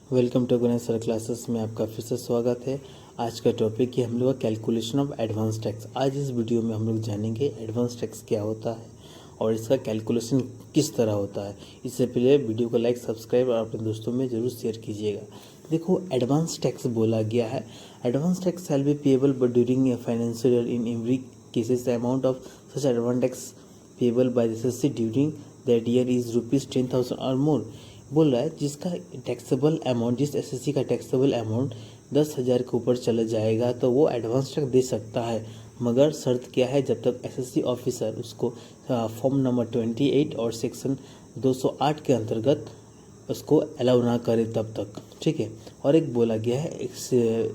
Welcome to Ganesh sir classes में आपका फिर से स्वागत है। आज का टॉपिक है हम लोग का कैलकुलेशन ऑफ एडवांस टैक्स। आज इस वीडियो में हम लोग जानेंगे एडवांस टैक्स क्या होता है और इसका कैलकुलेशन किस तरह होता है। इससे पहले वीडियो को लाइक, सब्सक्राइब और अपने दोस्तों में ज़रूर शेयर कीजिएगा। देखो, एडवांस टैक्स बोला गया है, advance tax shall be payable but during a financial year in every cases the amount of such advance tax payable by the assessee during that year is ₹10,000 और मोर। बोल रहा है जिसका टैक्सेबल अमाउंट, जिस SSC का टैक्सेबल अमाउंट 10,000 के ऊपर चला जाएगा तो वो एडवांस टैक्स दे सकता है, मगर शर्त क्या है, जब तक एसएससी ऑफिसर उसको फॉर्म नंबर 28 और सेक्शन 208 के अंतर्गत उसको अलाउ ना करे तब तक। ठीक है। और एक बोला गया है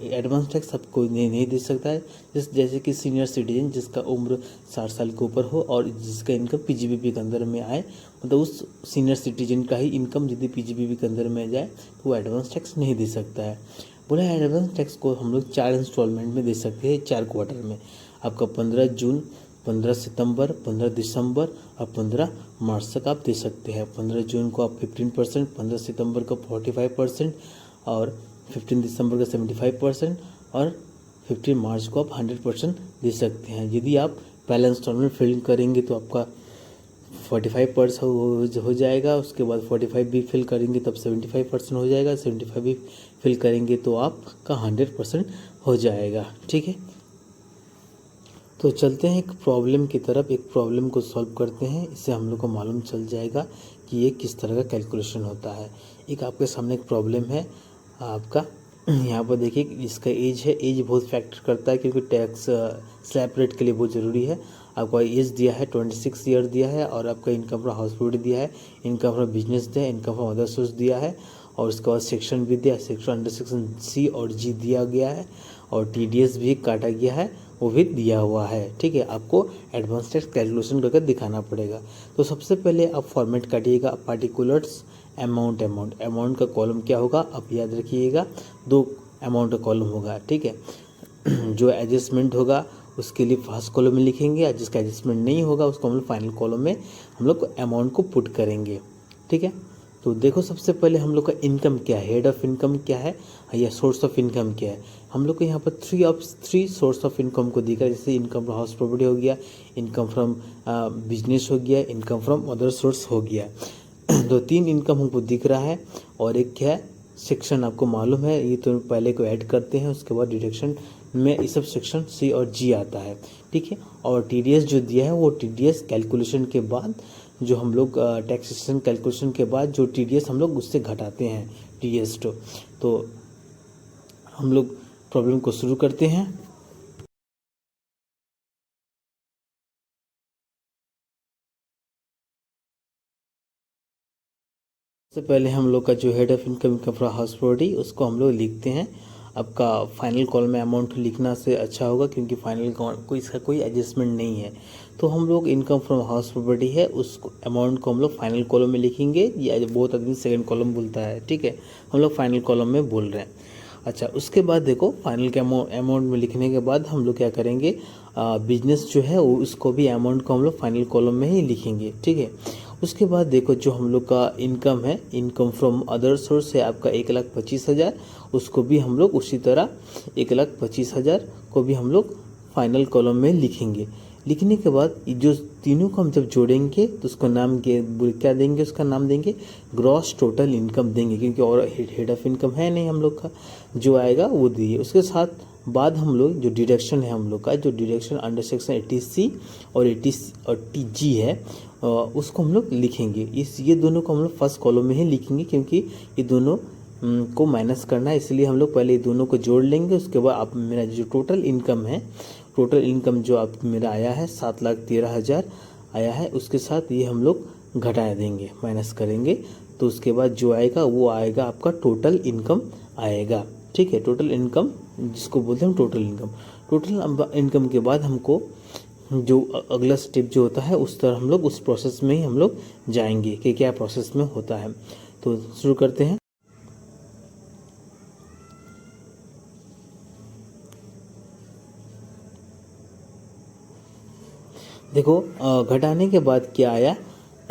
एडवांस टैक्स सबको नहीं दे सकता है, जैसे कि सीनियर सिटीजन जिसका उम्र 60 साल के ऊपर हो और जिसका इनकम पीजीबीपी के अंदर में आए, मतलब उस सीनियर सिटीजन का ही इनकम यदि पीजीबीपी के अंदर में जाए तो वो एडवांस टैक्स नहीं दे सकता है। बोला एडवांस टैक्स को हम लोग 4 इंस्टॉलमेंट में दे सकते हैं, 4 क्वार्टर में। आपका 15 जून, 15 सितंबर, 15 दिसंबर और 15 मार्च तक आप दे सकते हैं। 15 जून को आप 15%, 15 सितंबर को 45% और 15 दिसंबर का 75% और 15 मार्च को आप 100% दे सकते हैं। यदि आप पहला इंस्टॉलमेंट फिल करेंगे तो आपका 45% हो जाएगा, उसके बाद 45 भी फिल करेंगे तब 75% हो जाएगा, 75 भी फिल करेंगे तो आपका 100% हो जाएगा। ठीक है। तो चलते हैं एक प्रॉब्लम की तरफ, एक प्रॉब्लम को सॉल्व करते हैं। इससे हम लोग को मालूम चल जाएगा कि ये किस तरह का कैलकुलेशन होता है। एक आपके सामने एक प्रॉब्लम है आपका, यहाँ पर देखिए इसका एज है, एज बहुत फैक्टर करता है क्योंकि टैक्स स्लैब रेट के लिए बहुत ज़रूरी है। आपका एज दिया है 26 ईयर दिया है और आपका इनकम फ्रॉम हाउस होल्ड दिया है, इनकम फ्रॉम बिजनेस दिया है, इनकम फ्रॉम अदर सोर्स दिया है और उसके बाद सेक्शन भी दिया, सेक्शन अंडर सेक्शन सी और जी दिया गया है और टीडीएस भी काटा गया है, वो भी दिया हुआ है। ठीक है। आपको एडवांस टैक्स कैलकुलेशन करके दिखाना पड़ेगा। तो सबसे पहले आप फॉर्मेट काटिएगा, पार्टिकुलर्स अमाउंट। अमाउंट का कॉलम क्या होगा आप याद रखिएगा, 2 अमाउंट का कॉलम होगा। ठीक है। जो एडजस्टमेंट होगा उसके लिए फर्स्ट कॉलम में लिखेंगे और जिसका एडजस्टमेंट नहीं होगा उसको हम लोग फाइनल कॉलम में हम लोग अमाउंट को पुट करेंगे। ठीक है। तो देखो सबसे पहले हम लोग का इनकम क्या है, हेड ऑफ इनकम क्या है या सोर्स ऑफ इनकम क्या है। हम लोग को यहाँ पर 3 सोर्स ऑफ इनकम को दिख रहा है, जैसे इनकम फ्रॉम हाउस प्रॉपर्टी हो गया, इनकम फ्रॉम बिजनेस हो गया, इनकम फ्रॉम अदर सोर्स हो गया। तो 3 इनकम हमको दिख रहा है और एक क्या है सेक्शन आपको मालूम है, ये तो पहले को ऐड करते हैं उसके बाद डिडक्शन में ये सब सेक्शन सी और जी आता है। ठीक है। और टीडीएस जो दिया है वो टीडीएस कैलकुलेशन के बाद जो हम लोग टैक्सेशन कैलकुलेशन के बाद जो टीडीएस हम लोग उससे घटाते हैं टीडीएस तो हम लोग प्रॉब्लम को शुरू करते हैं। सबसे पहले हम लोग का जो head of income from house property उसको हम लोग लिखते हैं। आपका फाइनल कॉलम में अमाउंट लिखना से अच्छा होगा क्योंकि फाइनल कोई इसका कोई एडजस्टमेंट नहीं है। तो हम लोग इनकम फ्रॉम हाउस प्रॉपर्टी है उस अमाउंट को हम लोग फाइनल कॉलम में लिखेंगे, या बहुत आदमी सेकंड कॉलम बोलता है। ठीक है। हम लोग फाइनल कॉलम में बोल रहे हैं। अच्छा, उसके बाद देखो फाइनल के अमाउंट में लिखने के बाद हम लोग क्या करेंगे, बिजनेस जो है वो उसको भी अमाउंट को हम लोग फाइनल कॉलम में ही लिखेंगे। ठीक है। उसके बाद देखो जो हम लोग का इनकम है, इनकम फ्रॉम अदर सोर्स है आपका 1,25,000, उसको भी हम लोग उसी तरह 1,25,000 को भी हम लोग फाइनल कॉलम में लिखेंगे। लिखने के बाद जो तीनों को हम जब जोड़ेंगे तो उसको नाम के क्या देंगे, उसका नाम देंगे ग्रॉस टोटल इनकम देंगे, क्योंकि और हेड ऑफ इनकम है नहीं हम लोग का, जो आएगा वो दिए। उसके साथ बाद हम लोग जो डिडक्शन है हम लोग का, जो डिडक्शन अंडर सेक्शन 80C और 80G है उसको हम लोग लिखेंगे। ये दोनों को हम लोग फर्स्ट कॉलम में ही लिखेंगे क्योंकि ये दोनों को माइनस करना है, इसलिए हम लोग पहले ये दोनों को जोड़ लेंगे। उसके बाद आप मेरा जो टोटल इनकम है, टोटल इनकम जो आप मेरा आया है 7,13,000 आया है, उसके साथ ये हम लोग घटा देंगे, माइनस करेंगे। तो उसके बाद जो आएगा वो आएगा आपका टोटल इनकम आएगा। ठीक है। टोटल इनकम जिसको बोलते हैं टोटल इनकम। टोटल इनकम के बाद हमको जो अगला स्टेप जो होता है उस तरह हम लोग उस प्रोसेस में ही हम लोग जाएंगे कि क्या प्रोसेस में होता है। तो शुरू करते हैं। देखो घटाने के बाद क्या आया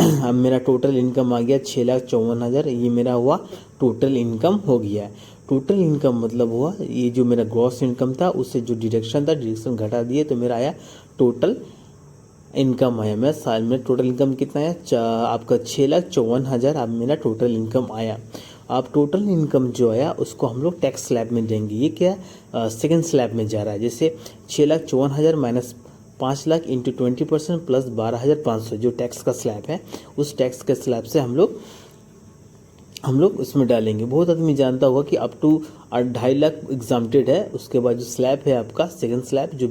अब मेरा टोटल इनकम आ गया 6,54,000, ये मेरा हुआ टोटल इनकम हो गया है। टोटल इनकम मतलब हुआ ये जो मेरा ग्रॉस इनकम था उससे जो डिडक्शन था, डिडक्शन घटा दिए तो मेरा आया टोटल इनकम आया। मेरा साल में टोटल इनकम कितना आया, आपका 6,54,000 अब मेरा टोटल इनकम आया। आप टोटल इनकम जो आया उसको हम लोग टैक्स स्लैब में देंगे। ये क्या सेकेंड स्लैब में जा रहा है। जैसे 6,54,000 माइनस 5 लाख इंटू 20% प्लस 12,500 जो टैक्स का स्लैब है, उस टैक्स के स्लैब से हम लोग उसमें डालेंगे। बहुत आदमी जानता होगा कि अप टू 2.5 लाख एग्जाम्प्टेड है। उसके बाद जो स्लैब है आपका सेकंड स्लैब जो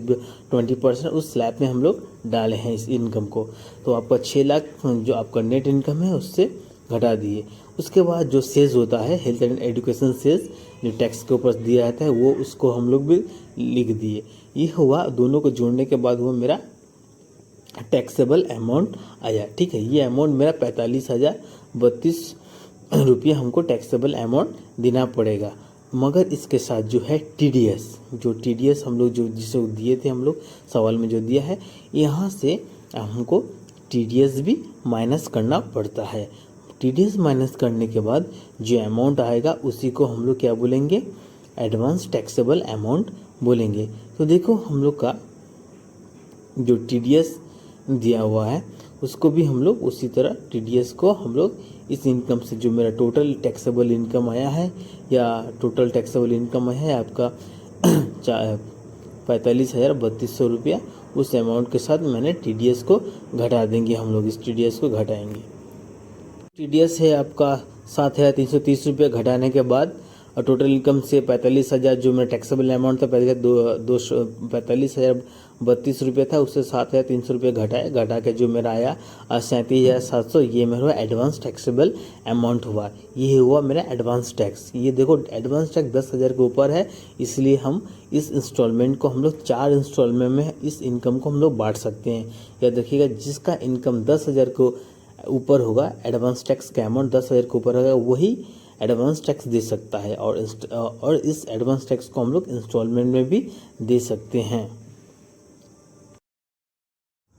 20%, उस स्लैब में हम लोग डाले हैं इस इनकम को। तो आपका 6 लाख जो आपका नेट इनकम है उससे घटा दिए। उसके बाद जो सेज होता है हेल्थ एंड एजुकेशन सेज जो टैक्स के ऊपर दिया जाता है वो उसको हम लोग भी लिख दिए। ये हुआ, दोनों को जोड़ने के बाद हुआ मेरा टैक्सेबल अमाउंट आया। ठीक है, ये अमाउंट मेरा 45,032 रुपये हमको टैक्सेबल अमाउंट देना पड़ेगा। मगर इसके साथ जो है टीडीएस, जो टीडीएस हम लोग जो जिसे दिए थे हम लोग सवाल में जो दिया है, यहाँ से हमको टीडीएस भी माइनस करना पड़ता है। टीडीएस माइनस करने के बाद जो अमाउंट आएगा उसी को हम लोग क्या बोलेंगे, एडवांस टैक्सेबल अमाउंट बोलेंगे। तो देखो हम लोग का जो टीडीएस दिया हुआ है उसको भी हम लोग उसी तरह टीडीएस को हम लोग इस इनकम से जो मेरा टोटल टैक्सेबल इनकम आया है या टोटल टैक्सेबल इनकम आया है आपका 45,3200 रुपया, उस अमाउंट के साथ मैंने टीडीएस को घटा देंगे। हम लोग इस टीडीएस को घटाएंगे। टीडीएस है आपका 7,330 रुपया घटाने के बाद टोटल इनकम से 45,000 जो मेरा टैक्सेबल अमाउंट था 45,032 रुपये था, उससे 7,300 रुपये घटा के जो मेरा आया 37,700, ये मेरा एडवांस टैक्सेबल अमाउंट हुआ। ये हुआ मेरा एडवांस टैक्स। ये देखो एडवांस टैक्स 10,000 के ऊपर है, इसलिए हम इस इंस्टॉलमेंट को हम लोग 4 इंस्टॉलमेंट में इस इनकम को हम लोग बांट सकते हैं। या देखिएगा जिसका इनकम 10,000 को ऊपर होगा, एडवांस टैक्स का अमाउंट 10,000 के ऊपर होगा, वही एडवांस टैक्स दे सकता है। और इस एडवांस टैक्स को हम लोग इंस्टॉलमेंट में भी दे सकते हैं।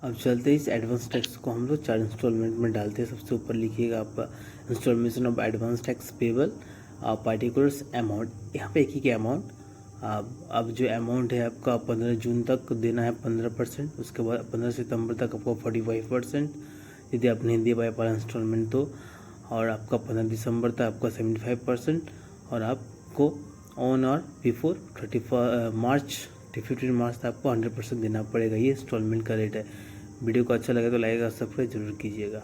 अब चलते हैं इस एडवांस टैक्स को हम लोग 4 इंस्टॉलमेंट में डालते हैं। सबसे ऊपर लिखिएगा आपका instalment of advance tax payable particulars amount, यहाँ पे एक ही के अमाउंट। अब जो अमाउंट है आपका 15 जून तक देना है 15%, उसके बाद 15 सितंबर तक आपको 45%, यदि आप नहीं दे पाए पर इंस्टॉलमेंट तो, और आपका 15 दिसंबर तक आपका 75%, और आपको ऑन और बिफोर 15 मार्च तक आपको 100% देना पड़ेगा। ये इंस्टॉलमेंट का रेट है। वीडियो को अच्छा लगे तो लाइक और सब्सक्राइब जरूर कीजिएगा।